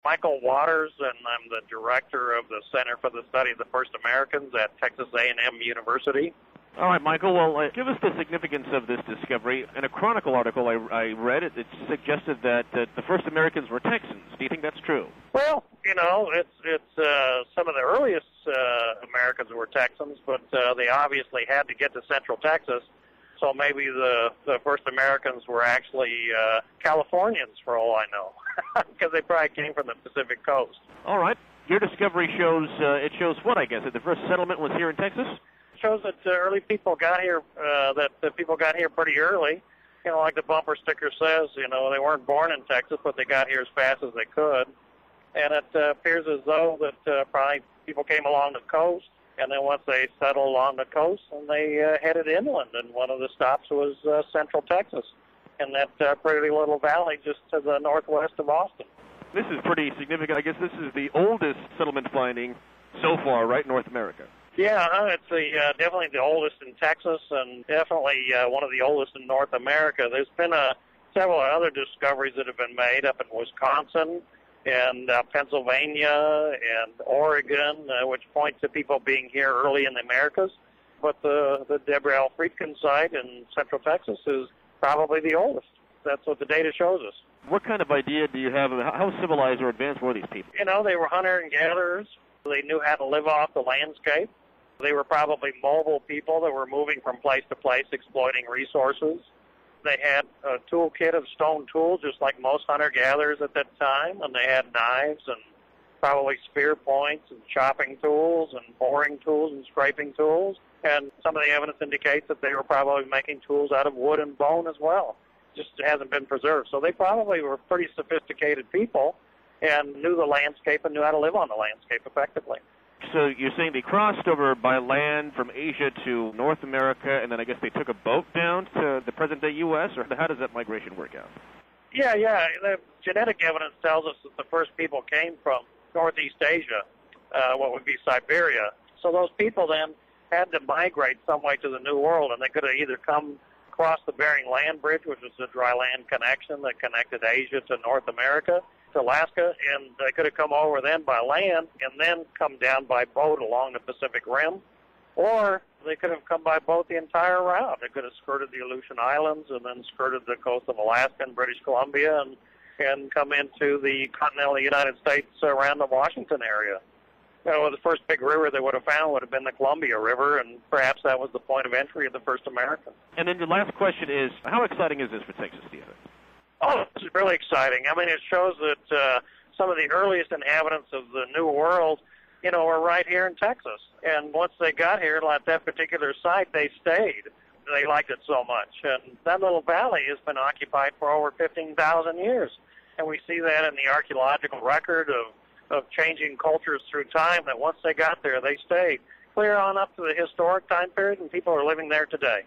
Michael Waters, and I'm the director of the Center for the Study of the First Americans at Texas A&M University. All right, Michael, well, give us the significance of this discovery. In a Chronicle article I read, it suggested that the first Americans were Texans. Do you think that's true? Well, it's some of the earliest Americans were Texans, but they obviously had to get to Central Texas, so maybe the first Americans were actually Californians, for all I know, because they probably came from the Pacific Coast. All right. Your discovery shows what, I guess? That the first settlement was here in Texas? Shows that early people got here, that people got here pretty early. Like the bumper sticker says, they weren't born in Texas, but they got here as fast as they could. And it appears as though that probably people came along the coast, and then once they settled along the coast, and they headed inland, and one of the stops was Central Texas, in that pretty little valley just to the northwest of Austin. This is pretty significant. I guess this is the oldest settlement finding so far, right, in North America? Yeah, it's definitely the oldest in Texas, and definitely one of the oldest in North America. There's been several other discoveries that have been made up in Wisconsin and Pennsylvania and Oregon, which point to people being here early in the Americas. But the Deborah L. Friedkin site in Central Texas is probably the oldest. That's what the data shows us. What kind of idea do you have of how civilized or advanced were these people? They were hunter and gatherers. They knew how to live off the landscape. They were probably mobile people that were moving from place to place, exploiting resources. They had a toolkit of stone tools, just like most hunter-gatherers at that time, and they had knives and probably spear points and chopping tools and boring tools and scraping tools. And some of the evidence indicates that they were probably making tools out of wood and bone as well. Just hasn't been preserved. So they probably were pretty sophisticated people and knew the landscape and knew how to live on the landscape effectively. So you're saying they crossed over by land from Asia to North America, and then I guess they took a boat down to the present-day U.S., or how does that migration work out? Yeah. The genetic evidence tells us that the first people came from Northeast Asia, what would be Siberia. So those people then had to migrate some way to the New World, and they could have either come across the Bering Land Bridge, which was the dry land connection that connected Asia to North America, to Alaska, and they could have come over then by land and then come down by boat along the Pacific Rim, or they could have come by boat the entire route. They could have skirted the Aleutian Islands and then skirted the coast of Alaska and British Columbia and come into the continental United States around the Washington area. The first big river they would have found would have been the Columbia River, and perhaps that was the point of entry of the first Americans. And then the last question is, how exciting is this for Texas, do you think? Oh, this is really exciting. I mean, it shows that some of the earliest inhabitants of the New World, were right here in Texas. And once they got here at that particular site, they stayed. They liked it so much. And that little valley has been occupied for over 15,000 years. And we see that in the archaeological record of changing cultures through time, that once they got there, they stayed. Clear on up to the historic time period, and people are living there today.